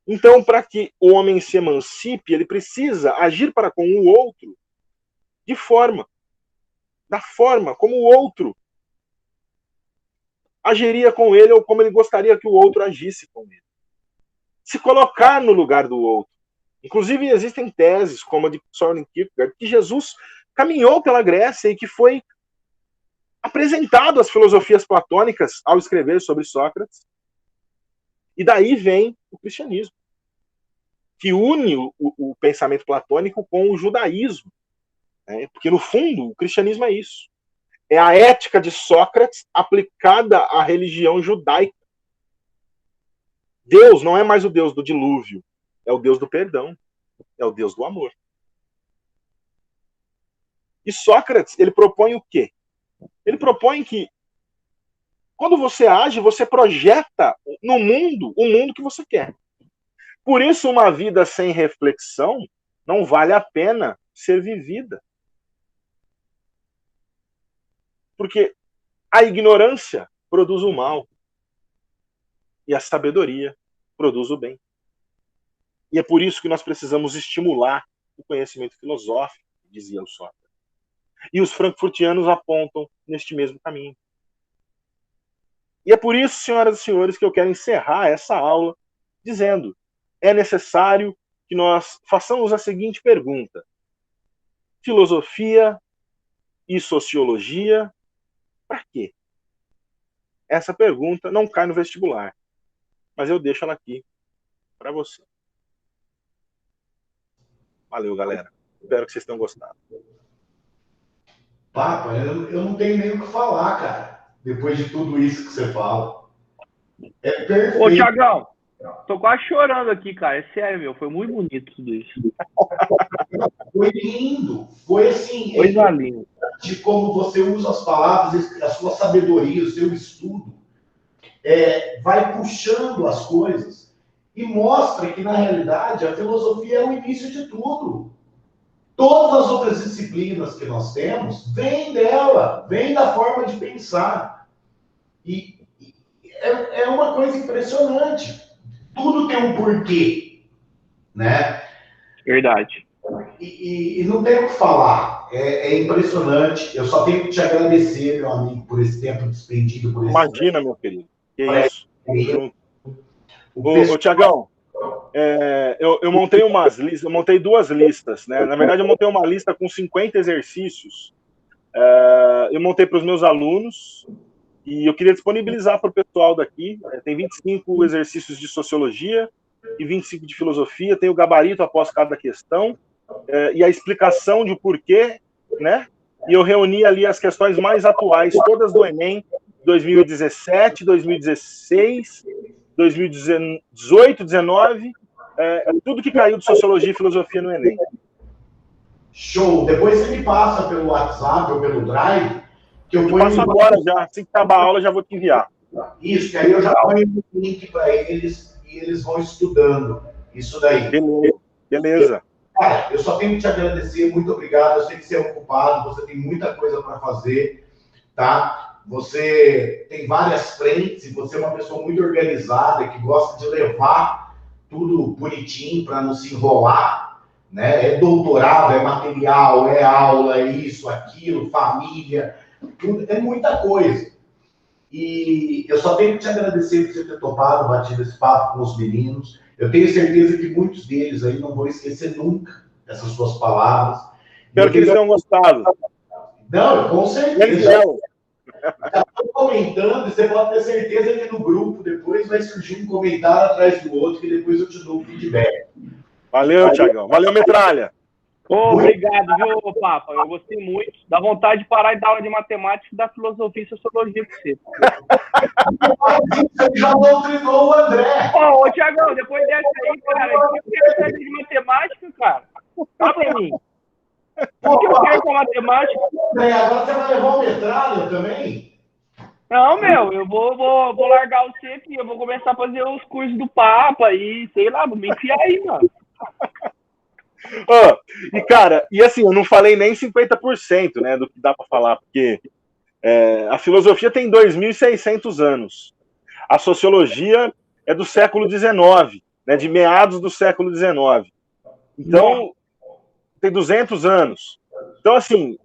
Então, para que o homem se emancipe, ele precisa agir para com o outro da forma como o outro agiria com ele ou como ele gostaria que o outro agisse com ele. Se colocar no lugar do outro. Inclusive, existem teses, como a de Søren Kierkegaard, que Jesus caminhou pela Grécia e que foi apresentado às filosofias platônicas ao escrever sobre Sócrates. E daí vem o cristianismo, que une o pensamento platônico com o judaísmo. Né? Porque, no fundo, o cristianismo é isso. É a ética de Sócrates aplicada à religião judaica. Deus não é mais o Deus do dilúvio, é o Deus do perdão, é o Deus do amor. E Sócrates, ele propõe o quê? Ele propõe que quando você age, você projeta no mundo o mundo que você quer. Por isso, uma vida sem reflexão não vale a pena ser vivida. Porque a ignorância produz o mal e a sabedoria produz o bem. E é por isso que nós precisamos estimular o conhecimento filosófico, dizia o Sócrates. E os frankfurtianos apontam neste mesmo caminho. E é por isso, senhoras e senhores, que eu quero encerrar essa aula dizendo: é necessário que nós façamos a seguinte pergunta: filosofia e sociologia, para quê? Essa pergunta não cai no vestibular, mas eu deixo ela aqui para você. Valeu, galera. Espero que vocês tenham gostado. Papa, eu não tenho nem o que falar, cara, depois de tudo isso que você fala. É perfeito. Ô, Thiagão, tô quase chorando aqui, cara. É sério, meu. Foi muito bonito tudo isso. Foi lindo. Foi assim. Coisa linda. De como você usa as palavras, a sua sabedoria, o seu estudo, vai puxando as coisas e mostra que, na realidade, a filosofia é o início de tudo. Todas as outras disciplinas que nós temos vêm dela, vêm da forma de pensar. E é uma coisa impressionante. Tudo tem um porquê, né? Verdade. E não tem o que falar. É impressionante. Eu só tenho que te agradecer, meu amigo, por esse tempo despendido. Por esse Imagina, tempo. Meu querido. Que isso. Ô, Thiagão, eu montei umas listas, eu montei 2 listas, né? Na verdade, eu montei uma lista com 50 exercícios. Eu montei para os meus alunos e eu queria disponibilizar para o pessoal daqui. Tem 25 exercícios de sociologia e 25 de filosofia. Tem o gabarito após cada questão e a explicação de porquê, né? E eu reuni ali as questões mais atuais, todas do Enem, 2017, 2016, 2018, 2019, tudo que caiu de sociologia e filosofia no Enem. Show! Depois você me passa pelo WhatsApp ou pelo Drive, que eu passo agora já. Assim que acabar a aula, já vou te enviar. Isso, que aí eu já ponho o link para eles e eles vão estudando isso daí. Beleza. Cara, eu só tenho que te agradecer, muito obrigado. Eu sei que você é ocupado, você tem muita coisa para fazer, tá? você tem várias frentes e você é uma pessoa muito organizada, que gosta de levar tudo bonitinho para não se enrolar, né? É doutorado, é material, é aula, é isso, aquilo, família, tudo, é muita coisa. E eu só tenho que te agradecer por você ter topado, batido esse papo com os meninos. Eu tenho certeza que muitos deles aí não vão esquecer nunca essas suas palavras. Espero que eles tenham gostado. Não, com certeza. Já estou comentando, e você pode ter certeza que no grupo depois vai surgir um comentário atrás do outro, que depois eu te dou um feedback. Valeu, Thiagão. Valeu, Metralha. Obrigado, viu, Papa? Eu gostei muito. Dá vontade de parar e dar aula de matemática e da filosofia e sociologia pra você. Você já doutrinou o André. Ô, Thiagão, depois dessa aí, cara, o que eu quero saber de matemática, cara? Fala pra mim. O que eu quero com matemática? André, agora você vai levar o Metralha também? Não, meu, eu vou largar o CEP, eu vou começar a fazer os cursos do Papa e, sei lá, vou me enfiar aí, mano. E, cara, e assim, eu não falei nem 50%, né, do que dá para falar, porque a filosofia tem 2.600 anos. A sociologia é do século XIX, né, de meados do século XIX. Então, tem 200 anos. Então, assim,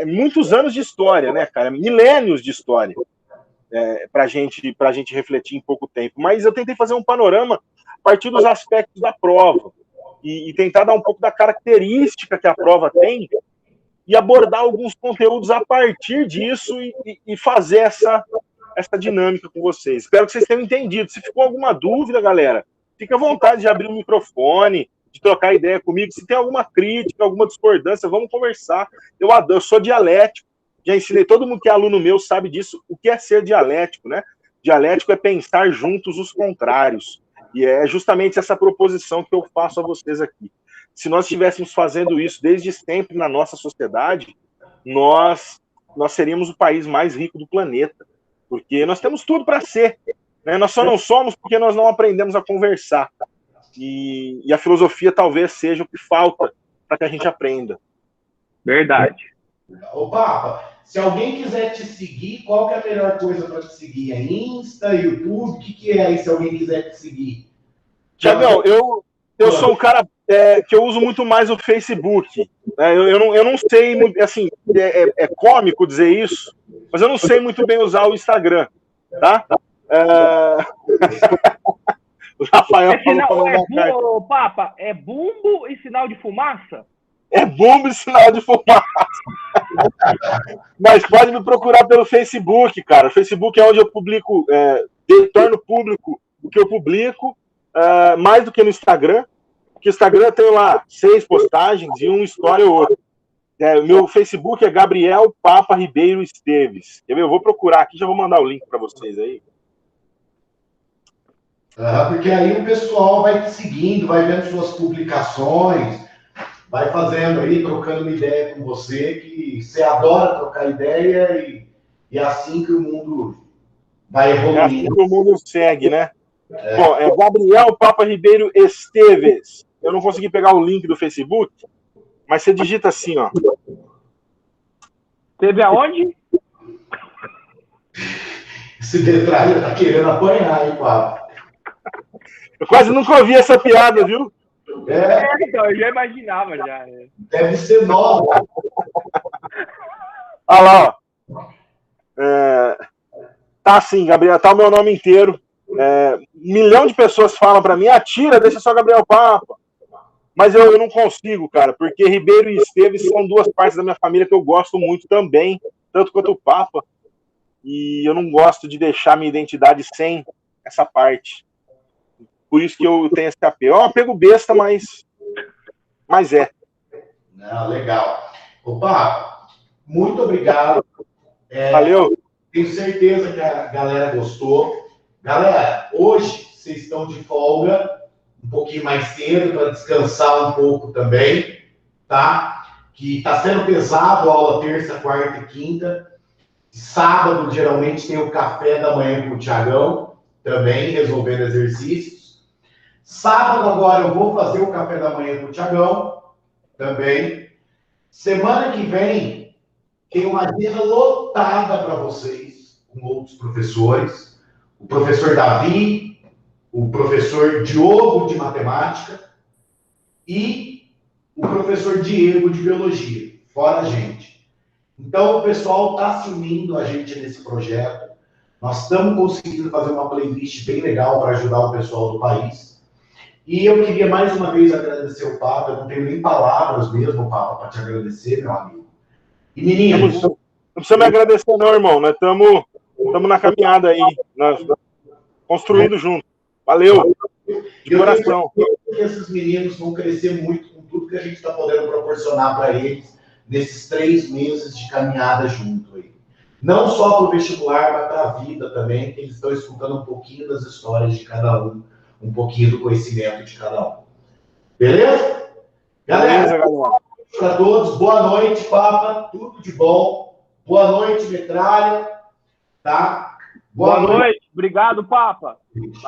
muitos anos de história, né, cara? Milênios de história pra gente refletir em pouco tempo. Mas eu tentei fazer um panorama a partir dos aspectos da prova e tentar dar um pouco da característica que a prova tem e abordar alguns conteúdos a partir disso e fazer essa dinâmica com vocês. Espero que vocês tenham entendido. Se ficou alguma dúvida, galera, fique à vontade de abrir o microfone, de trocar ideia comigo. Se tem alguma crítica, alguma discordância, vamos conversar. Eu adoro, eu sou dialético, já ensinei, todo mundo que é aluno meu sabe disso. O que é ser dialético, né? Dialético é pensar juntos os contrários. E é justamente essa proposição que eu faço a vocês aqui. Se nós estivéssemos fazendo isso desde sempre na nossa sociedade, nós seríamos o país mais rico do planeta. Porque nós temos tudo para ser. Né? Nós só não somos porque nós não aprendemos a conversar. E a filosofia talvez seja o que falta para que a gente aprenda. Verdade. Ô, Papa, se alguém quiser te seguir, qual que é a melhor coisa para te seguir? É Insta, YouTube? O que é aí se alguém quiser te seguir? Tiagão, eu sou um cara que eu uso muito mais o Facebook. Né? Eu não sei, assim, é cômico dizer isso, mas eu não sei muito bem usar o Instagram, tá? O Rafael falou Papa, é bumbo e sinal de fumaça? É bumbo e sinal de fumaça. Mas pode me procurar pelo Facebook, cara. O Facebook é onde eu publico, torno público o que eu publico, mais do que no Instagram. Porque o Instagram eu tenho lá 6 postagens e um story ou outro. Meu Facebook é Gabriel Papa Ribeiro Esteves. Eu vou procurar aqui, já vou mandar o link para vocês aí. Porque aí o pessoal vai te seguindo, vai vendo suas publicações, vai fazendo aí, trocando uma ideia com você, que você adora trocar ideia e é assim que o mundo vai evoluindo. É assim que o mundo segue, né? Bom, é Gabriel Papa Ribeiro Esteves. Eu não consegui pegar o link do Facebook, mas você digita assim, ó. Teve aonde? Esse detalhe tá querendo apanhar, hein, Papa? Eu quase nunca ouvi essa piada, viu? Então, eu já imaginava, já. Deve ser nova. Olha lá, ó. Tá assim, Gabriel, tá o meu nome inteiro. 1 milhão de pessoas falam pra mim, tira, deixa só Gabriel Papa. Mas eu não consigo, cara, porque Ribeiro e Esteves são 2 partes da minha família que eu gosto muito também, tanto quanto o Papa. E eu não gosto de deixar minha identidade sem essa parte. Por isso que eu tenho esse apelo. É um apego besta, mas é. Não, legal. Opa, muito obrigado. Valeu. Tenho certeza que a galera gostou. Galera, hoje vocês estão de folga, um pouquinho mais cedo, para descansar um pouco também, tá? Que está sendo pesado a aula terça, quarta e quinta. Sábado, geralmente, tem o café da manhã com o Thiagão, também, resolvendo exercícios. Sábado, agora, eu vou fazer o café da manhã com o Thiagão, também. Semana que vem, tem uma agenda lotada para vocês, com outros professores. O professor Davi, o professor Diogo de matemática e o professor Diego de biologia, fora a gente. Então, o pessoal está se unindo a gente nesse projeto. Nós estamos conseguindo fazer uma playlist bem legal para ajudar o pessoal do país. E eu queria mais uma vez agradecer o Papa. Eu não tenho nem palavras mesmo, Papa, para te agradecer, meu amigo. E meninos... Não precisa me agradecer não, irmão. Nós estamos na caminhada aí. Nós construindo junto. Valeu. De coração. Eu tenho que esses meninos vão crescer muito com tudo que a gente está podendo proporcionar para eles nesses 3 meses de caminhada junto aí. Não só para o vestibular, mas para a vida também, que eles estão escutando um pouquinho das histórias de cada um pouquinho do conhecimento de cada um. Beleza? Galera, para todos, boa noite, Papa, tudo de bom. Boa noite, Metralha, tá? Boa noite. Obrigado, Papa.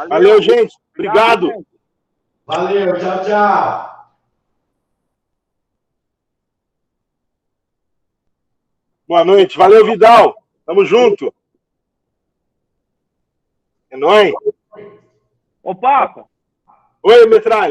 Valeu, gente. Obrigado. Gente. Valeu, tchau, tchau. Boa noite. Valeu, Vidal. Tamo junto. É nóis. Ô, Papa. Oi, Metralha.